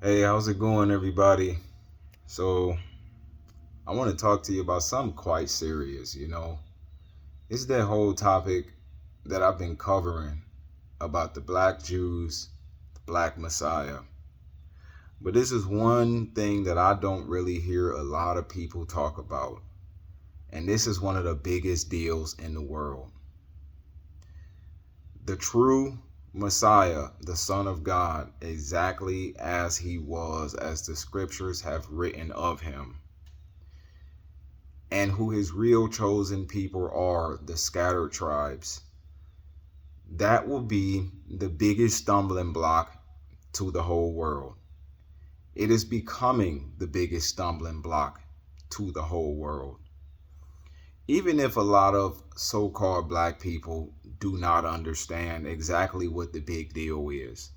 Hey, how's it going, everybody? So, I want to talk to you about something quite serious. It's that whole topic that I've been covering about the black Jews, the black Messiah. But this is one thing that I don't really hear a lot of people talk about. And this is one of the biggest deals in the world. The true Messiah, the Son of God, exactly as he was, as the scriptures have written of him, and who his real chosen people are, the scattered tribes. That will be the biggest stumbling block to the whole world. It is becoming the biggest stumbling block to the whole world. Even if a lot of so called black people do not understand exactly what the big deal is,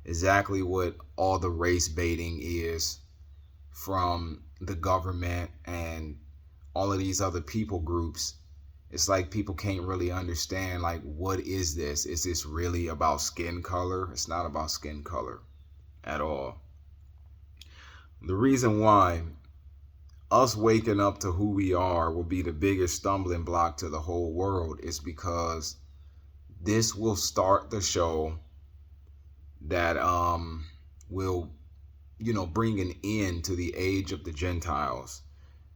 exactly what all the race baiting is from the government and all of these other people groups, it's like people can't really understand, like, what is this? Is this really about skin color? It's not about skin color at all. The reason why us waking up to who we are will be the biggest stumbling block to the whole world is because this will start the show that will bring an end to the age of the Gentiles.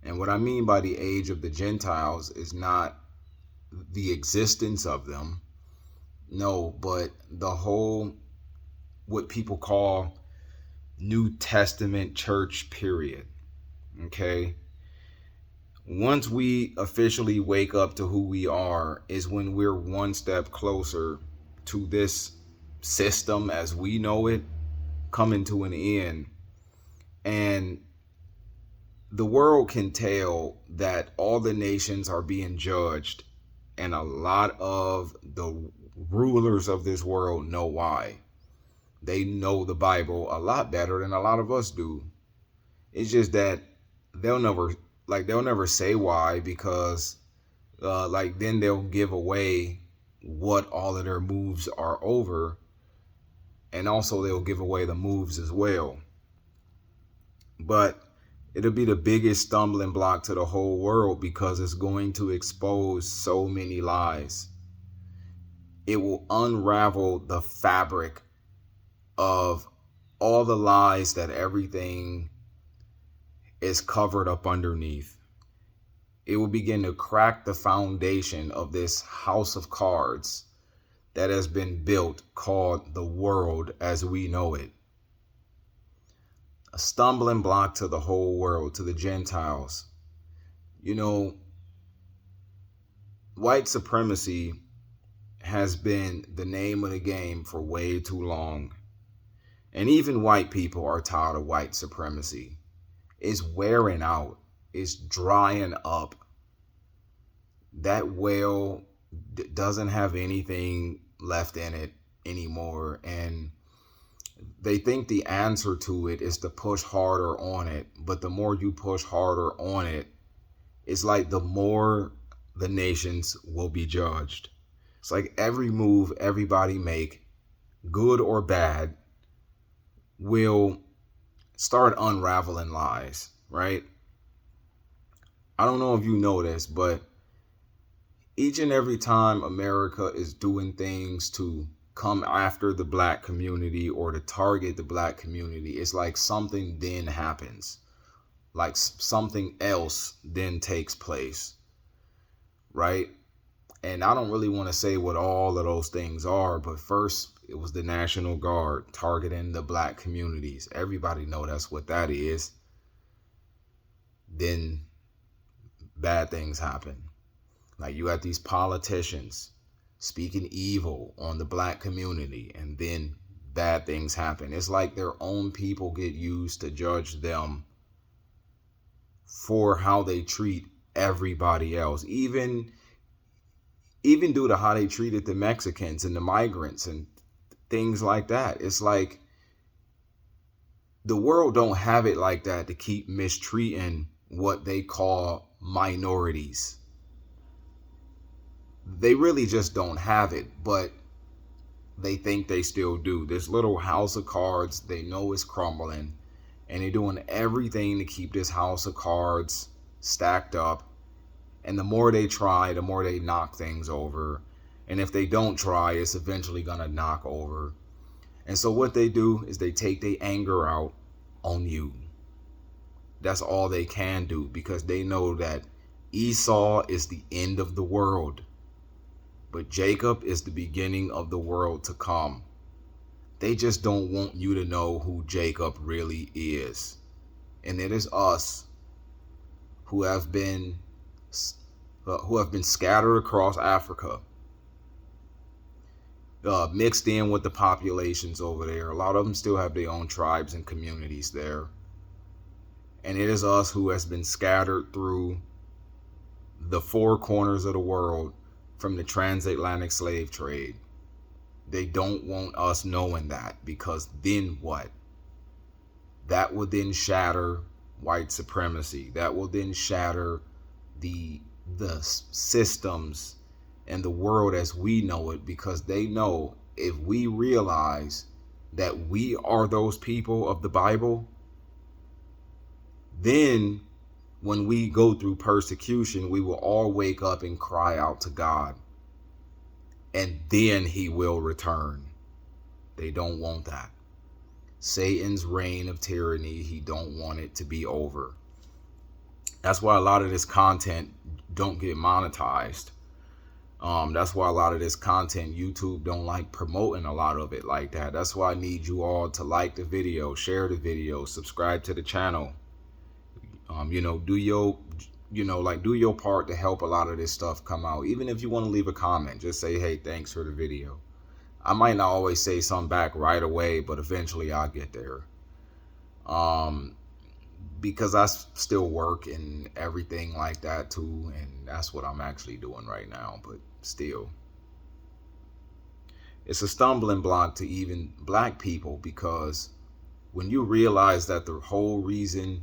And what I mean by the age of the Gentiles is not the existence of them, no, but the whole, what people call New Testament church period. Okay. Once we officially wake up to who we are is when we're one step closer to this system as we know it coming to an end. And the world can tell that all the nations are being judged, and a lot of the rulers of this world know why. They know the Bible a lot better than a lot of us do. It's just that they'll never they'll never say why, because then they'll give away what all of their moves are over, and also they'll give away the moves as well. But it'll be the biggest stumbling block to the whole world because it's going to expose so many lies. It will unravel the fabric of all the lies that everything is covered up underneath. It will begin to crack the foundation of this house of cards that has been built called the world as we know it. A stumbling block to the whole world, to the Gentiles. White supremacy has been the name of the game for way too long. And even white people are tired of white supremacy. It's wearing out. It's drying up. That well doesn't have anything left in it anymore. And they think the answer to it is to push harder on it. But the more you push harder on it, it's like the more the nations will be judged. It's like every move everybody make, good or bad, will start unraveling lies, right? I don't know if you know this, but each and every time America is doing things to come after the black community or to target the black community, it's like something then happens. Like something else then takes place, right? And I don't really want to say what all of those things are, but first it was the National Guard targeting the black communities. Everybody know that's what that is. Then bad things happen. Like you got these politicians speaking evil on the black community, and then bad things happen. It's like their own people get used to judge them for how they treat everybody else, even due to how they treated the Mexicans and the migrants and things like that. It's like the world don't have it like that to keep mistreating what they call minorities. They really just don't have it, but they think they still do. This little house of cards, they know it's crumbling. And they're doing everything to keep this house of cards stacked up. And the more they try, the more they knock things over. And if they don't try, it's eventually going to knock over. And so what they do is they take their anger out on you. That's all they can do, because they know that Esau is the end of the world, but Jacob is the beginning of the world to come. They just don't want you to know who Jacob really is. And it is us who have been scattered across Africa, mixed in with the populations over there. A lot of them still have their own tribes and communities there. And it is us who has been scattered through the four corners of the world from the transatlantic slave trade. They don't want us knowing that, because then what? That will then shatter white supremacy. That will then shatter the systems and the world as we know it, because they know if we realize that we are those people of the Bible, then when we go through persecution, we will all wake up and cry out to God. And then he will return. They don't want that. Satan's reign of tyranny, he don't want it to be over. That's why a lot of this content don't get monetized. That's why a lot of this content, YouTube don't like promoting a lot of it like that. That's why I need you all to like the video, share the video, subscribe to the channel. Do your part to help a lot of this stuff come out. Even if you want to leave a comment, just say, hey, thanks for the video. I might not always say something back right away, but eventually I'll get there. Because I still work and everything like that too. And that's what I'm actually doing right now. But still, it's a stumbling block to even black people, because when you realize that the whole reason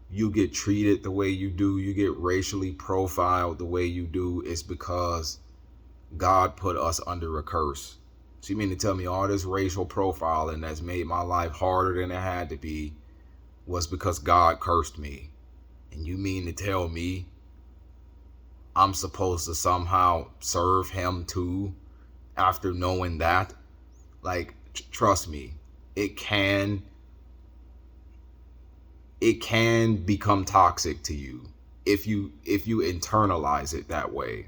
you get treated the way you do, you get racially profiled the way you do, is because God put us under a curse. So you mean to tell me all this racial profiling that's made my life harder than it had to be was because God cursed me? And you mean to tell me I'm supposed to somehow serve him too after knowing that? Like, trust me, it can become toxic to you if you internalize it that way.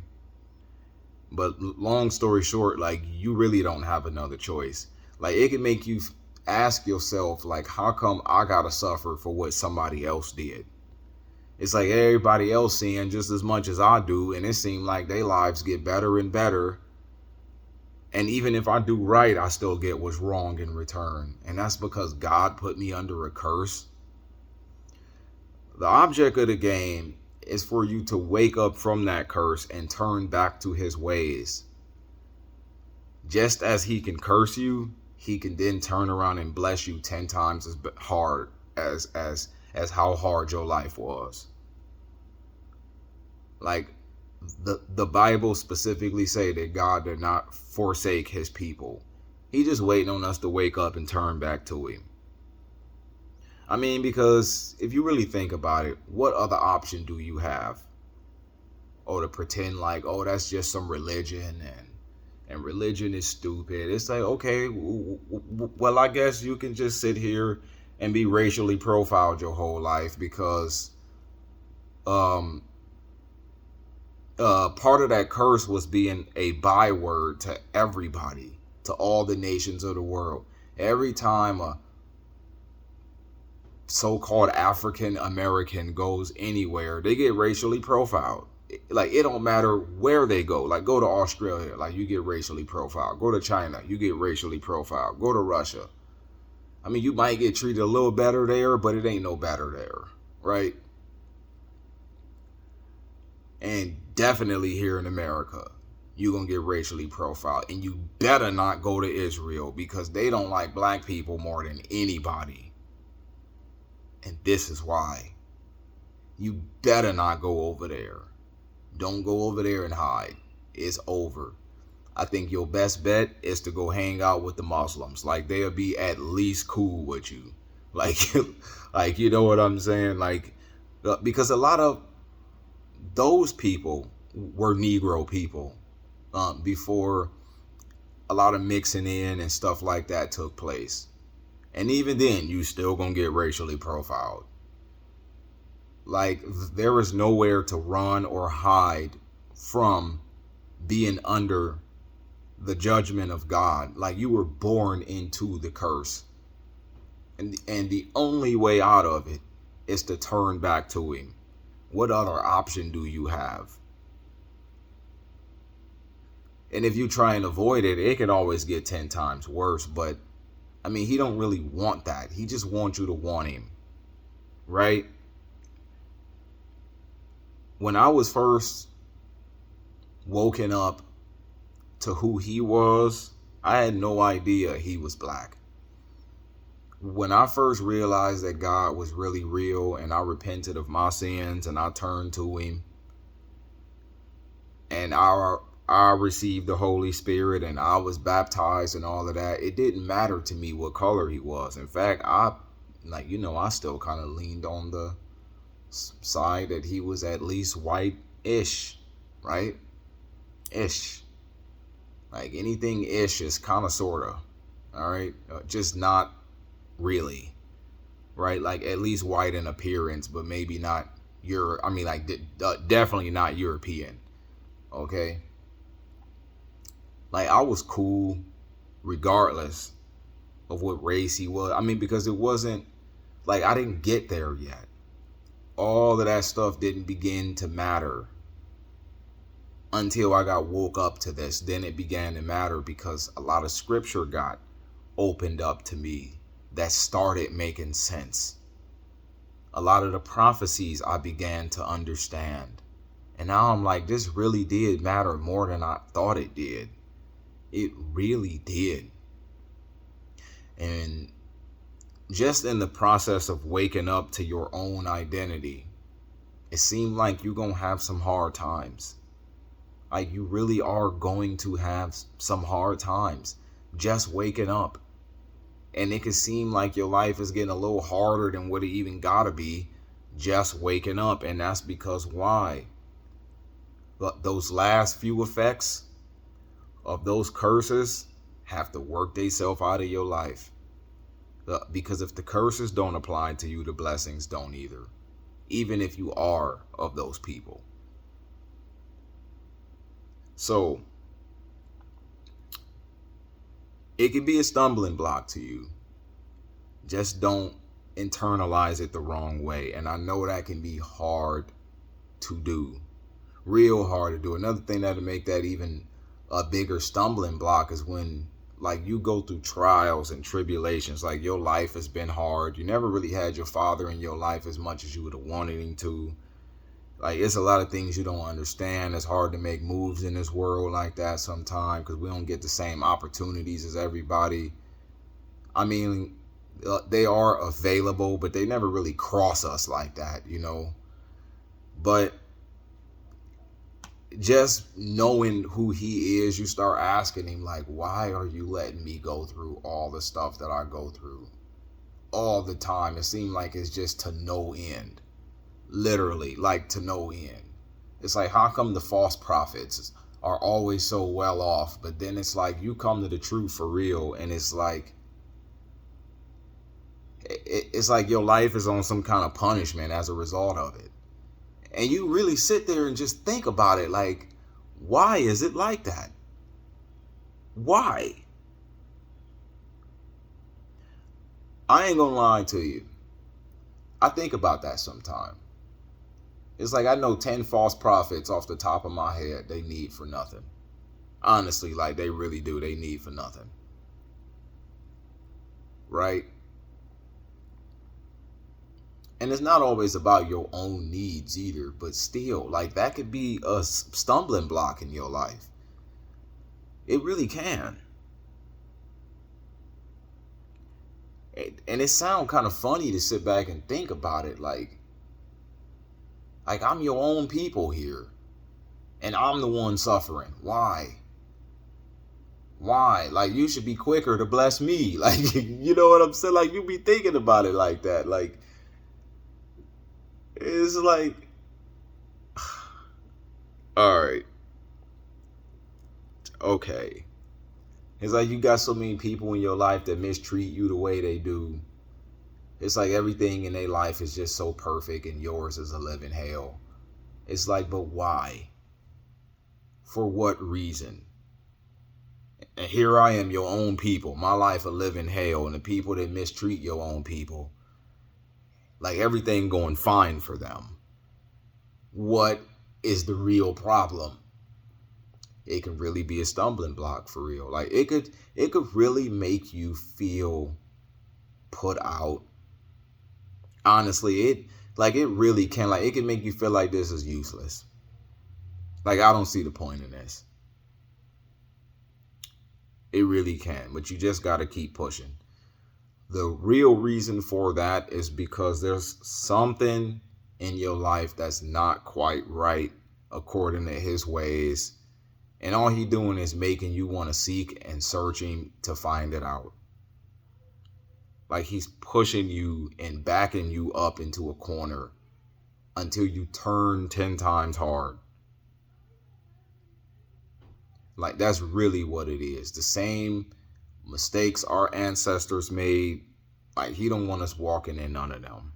But long story short, like, you really don't have another choice. Like, it can make you ask yourself, like, how come I gotta suffer for what somebody else did? It's like everybody else seeing just as much as I do, and it seems like their lives get better and better. And even if I do right, I still get what's wrong in return. And that's because God put me under a curse. The object of the game is for you to wake up from that curse and turn back to his ways. Just as he can curse you, he can then turn around and bless you 10 times as hard as how hard your life was. Like, the Bible specifically say that God did not forsake his people. He just waiting on us to wake up and turn back to him. I mean, because if you really think about it, what other option do you have? Oh, to pretend like, oh, that's just some religion and religion is stupid. It's like, okay, well, I guess you can just sit here and be racially profiled your whole life, because part of that curse was being a byword to everybody, to all the nations of the world. Every time a so-called African American goes anywhere, they get racially profiled. Like, it don't matter where they go. Like, go to Australia, like, you get racially profiled. Go to China, you get racially profiled. Go to Russia. I mean, you might get treated a little better there, but it ain't no better there, right? And definitely here in America, you're going to get racially profiled. And you better not go to Israel, because they don't like black people more than anybody. And this is why. You better not go over there. Don't go over there and hide. It's over. I think your best bet is to go hang out with the Muslims. Like, they'll be at least cool with you. Like, like, you know what I'm saying? Like, because a lot of those people were Negro people before a lot of mixing in and stuff like that took place. And even then, you still gonna get racially profiled. Like, there is nowhere to run or hide from being under the judgment of God. Like, you were born into the curse. And the only way out of it is to turn back to him. What other option do you have? And if you try and avoid it, it can always get 10 times worse. But I mean, he don't really want that. He just wants you to want him, right? When I was first woken up to who he was, I had no idea he was black. When I first realized that God was really real and I repented of my sins and I turned to him and I received the Holy Spirit and I was baptized and all of that, it didn't matter to me what color he was. In fact, I still kind of leaned on the side that he was at least white-ish, right? Ish. Like, anything ish is kind of, sort of, all right? Just not really, right? Like, at least white in appearance, but maybe not definitely not European, okay? Like, I was cool regardless of what race he was. I mean, because it wasn't, like, I didn't get there yet. All of that stuff didn't begin to matter until I got woke up to this. Then it began to matter because a lot of scripture got opened up to me that started making sense. A lot of the prophecies I began to understand. And now I'm like, this really did matter more than I thought it did. It really did. And just in the process of waking up to your own identity, it seemed like you're going to have some hard times. Like, you really are going to have some hard times just waking up. And it can seem like your life is getting a little harder than what it even gotta be just waking up. And that's because why? But those last few effects of those curses have to work themselves out of your life. Because if the curses don't apply to you, the blessings don't either. Even if you are of those people. So, it can be a stumbling block to you. Just don't internalize it the wrong way. And I know that can be hard to do. Real hard to do. Another thing that'll make that even a bigger stumbling block is when, like, you go through trials and tribulations. Like, your life has been hard. You never really had your father in your life as much as you would have wanted him to. Like, it's a lot of things you don't understand. It's hard to make moves in this world like that sometimes because we don't get the same opportunities as everybody. I mean, they are available, but they never really cross us like that, you know. But just knowing who he is, you start asking him, like, why are you letting me go through all the stuff that I go through all the time? It seems like it's just to no end. Literally, like, to no end. It's like, how come the false prophets are always so well off, but then it's like you come to the truth for real, and it's like your life is on some kind of punishment as a result of it. And you really sit there and just think about it, like, why is it like that? Why? I ain't gonna lie to you. I think about that sometime. It's like I know 10 false prophets off the top of my head they need for nothing. Honestly, like, they really do. They need for nothing. Right? And it's not always about your own needs either, but still, like, that could be a stumbling block in your life. It really can. And it sounds kind of funny to sit back and think about it, like I'm your own people here, and I'm the one suffering. Why? Why? Like, you should be quicker to bless me. Like, you know what I'm saying? Like, you be thinking about it like that. Like, it's like, all right, okay. It's like you got so many people in your life that mistreat you the way they do. It's like everything in their life is just so perfect and yours is a living hell. It's like, but why? For what reason? And here I am, your own people. My life a living hell, and the people that mistreat your own people, like everything going fine for them. What is the real problem? It can really be a stumbling block for real. Like it could really make you feel put out. Honestly, it really can. Like, it can make you feel like this is useless. Like, I don't see the point in this. It really can, but you just got to keep pushing. The real reason for that is because there's something in your life that's not quite right according to his ways. And all he doing is making you want to seek and searching to find it out. Like, he's pushing you and backing you up into a corner until you turn 10 times hard. Like, that's really what it is. The same mistakes our ancestors made. Like, he don't want us walking in none of them.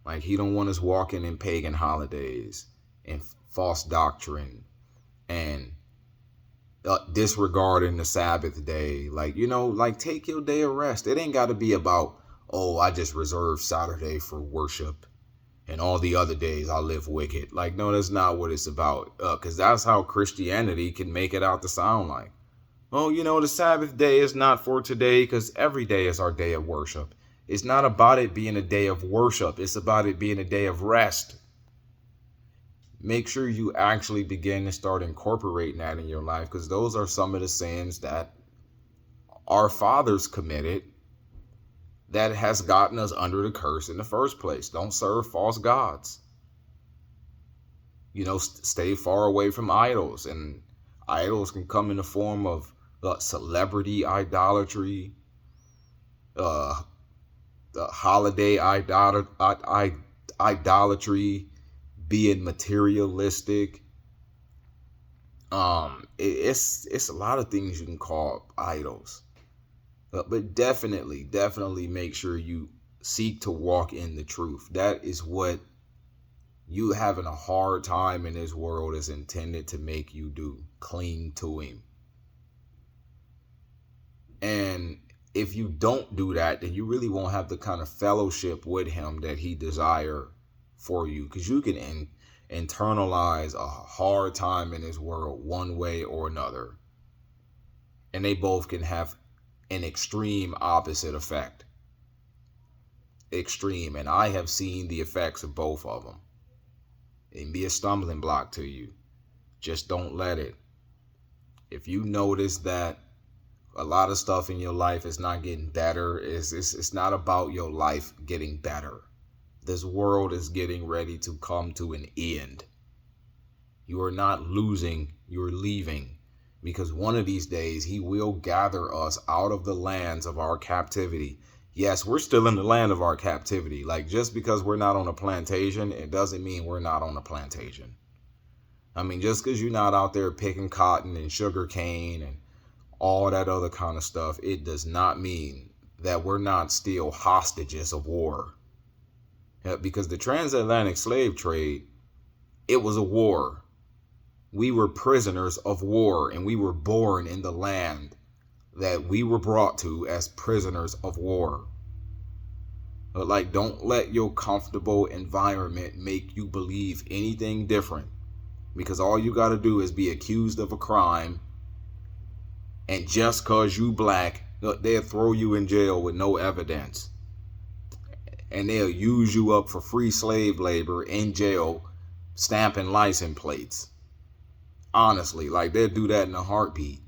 Like, he don't want us walking in pagan holidays and false doctrine and disregarding the Sabbath day. Like, like, take your day of rest. It ain't got to be about, oh, I just reserved Saturday for worship and all the other days I live wicked. Like, no, that's not what it's about. Because that's how Christianity can make it out to sound like. Oh, the Sabbath day is not for today because every day is our day of worship. It's not about it being a day of worship. It's about it being a day of rest. Make sure you actually begin to start incorporating that in your life, because those are some of the sins that our fathers committed that has gotten us under the curse in the first place. Don't serve false gods. Stay far away from idols. And idols can come in the form of celebrity idolatry, the holiday idolatry, being materialistic. It's a lot of things you can call idols. But definitely make sure you seek to walk in the truth. That is what you having a hard time in this world is intended to make you do. Cling to him. And if you don't do that, then you really won't have the kind of fellowship with him that he desires for you. Because you can internalize a hard time in this world one way or another. And they both can have an extreme opposite effect. Extreme. And I have seen the effects of both of them. It can be a stumbling block to you. Just don't let it. If you notice that a lot of stuff in your life is not getting better, it's not about your life getting better. This world is getting ready to come to an end. You are not losing, you're leaving. Because one of these days, he will gather us out of the lands of our captivity. Yes, we're still in the land of our captivity. Like, just because we're not on a plantation, it doesn't mean we're not on a plantation. I mean, just because you're not out there picking cotton and sugar cane and all that other kind of stuff, it does not mean that we're not still hostages of war. Because the transatlantic slave trade, it was a war. We were prisoners of war, and we were born in the land that we were brought to as prisoners of war. But like, don't let your comfortable environment make you believe anything different, because all you got to do is be accused of a crime, and just cause you black, they'll throw you in jail with no evidence, and they'll use you up for free slave labor in jail, stamping license plates. Honestly, like, they'll do that in a heartbeat.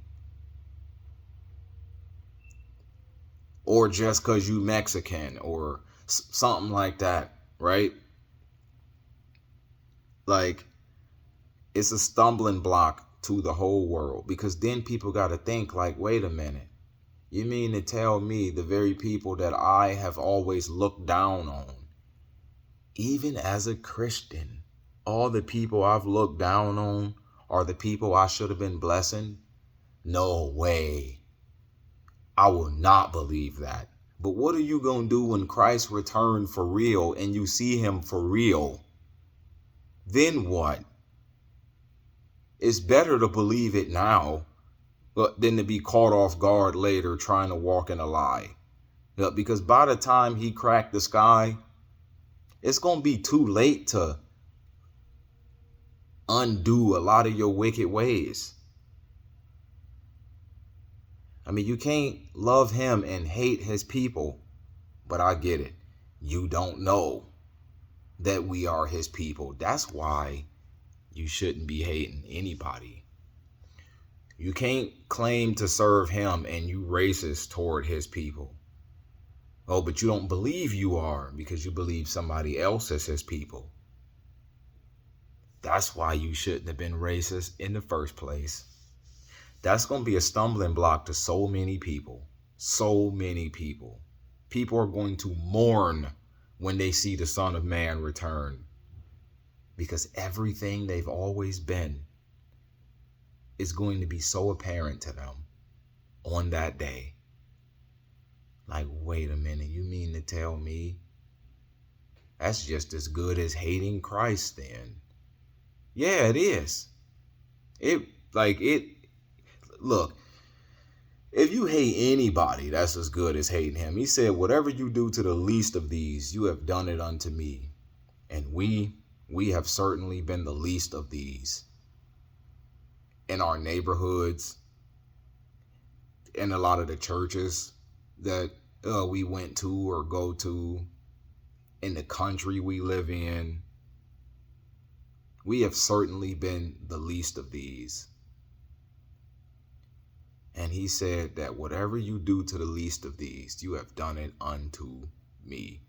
Or just because you Mexican or something like that, right? Like, it's a stumbling block to the whole world. Because then people got to think like, wait a minute. You mean to tell me the very people that I have always looked down on, even as a Christian, all the people I've looked down on are the people I should have been blessing? No way. I will not believe that. But what are you going to do when Christ returns for real and you see him for real? Then what? It's better to believe it now than to be caught off guard later trying to walk in a lie. Because by the time he cracked the sky, it's going to be too late to undo a lot of your wicked ways. I mean, you can't love him and hate his people, but I get it. You don't know that we are his people. That's why you shouldn't be hating anybody. You can't claim to serve him and you racist toward his people. Oh, but you don't believe you are because you believe somebody else is his people. That's why you shouldn't have been racist in the first place. That's going to be a stumbling block to so many people. So many people. People are going to mourn when they see the Son of Man return. Because everything they've always been is going to be so apparent to them on that day. Like, wait a minute, you mean to tell me that's just as good as hating Christ then? Yeah, it is. Look, if you hate anybody, that's as good as hating him. He said, whatever you do to the least of these, you have done it unto me. And we have certainly been the least of these in our neighborhoods, in a lot of the churches that we went to or go to, in the country we live in. We have certainly been the least of these. And he said that whatever you do to the least of these, you have done it unto me.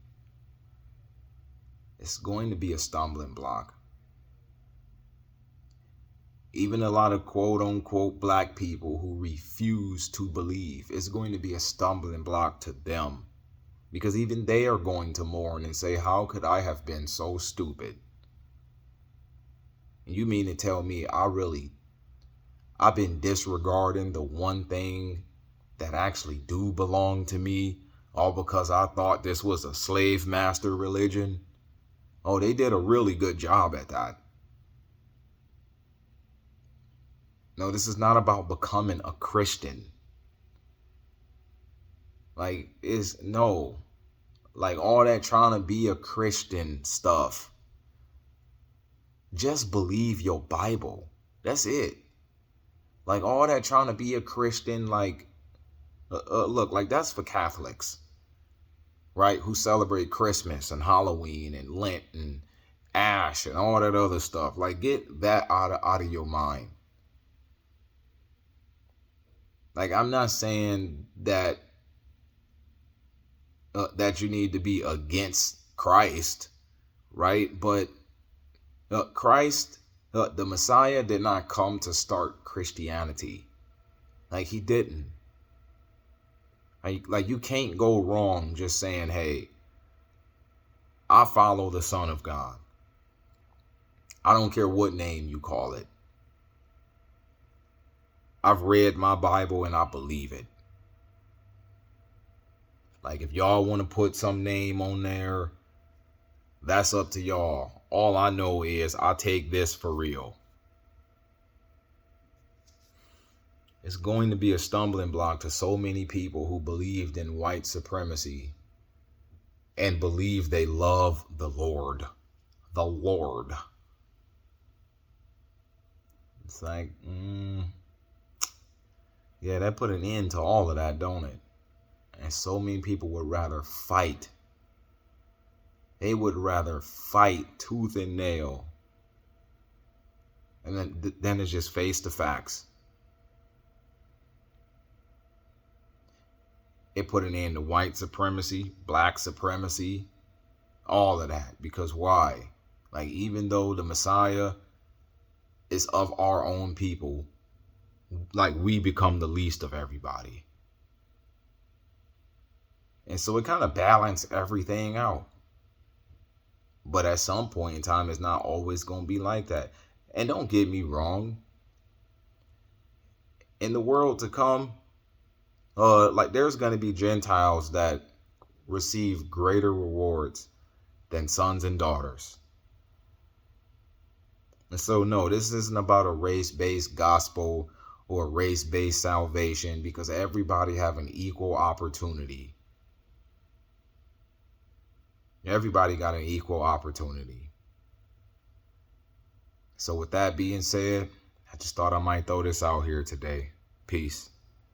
It's going to be a stumbling block. Even a lot of quote unquote black people who refuse to believe, it's going to be a stumbling block to them. Because even they are going to mourn and say, how could I have been so stupid? You mean to tell me I've been disregarding the one thing that actually do belong to me, all because I thought this was a slave master religion? Oh, they did a really good job at that. No, this is not about becoming a Christian. Like all that trying to be a Christian stuff. Just believe your Bible. That's it. Like all that trying to be a Christian, look, that's for Catholics, right? Who celebrate Christmas and Halloween and Lent and Ash and all that other stuff. Like, get that out of your mind. Like, I'm not saying that that you need to be against Christ, right? But Christ, the Messiah, did not come to start Christianity. Like, he didn't. Like you can't go wrong just saying, hey, I follow the Son of God. I don't care what name you call it. I've read my Bible and I believe it. Like, if y'all want to put some name on there, that's up to y'all. All I know is I take this for real. It's going to be a stumbling block to so many people who believed in white supremacy and believe they love the Lord. The Lord. It's like, yeah, that put an end to all of that, don't it? And so many people would rather fight. They would rather fight tooth and nail. And then it's just face the facts. It put an end to white supremacy, black supremacy, all of that. Because why? Like, even though the Messiah is of our own people, like we become the least of everybody. And so it kind of balances everything out. But at some point in time, it's not always going to be like that. And don't get me wrong, in the world to come, like there's going to be Gentiles that receive greater rewards than sons and daughters. And so, no, this isn't about a race-based gospel or race-based salvation, because everybody have an equal opportunity. Everybody got an equal opportunity. So with that being said, I just thought I might throw this out here today. Peace.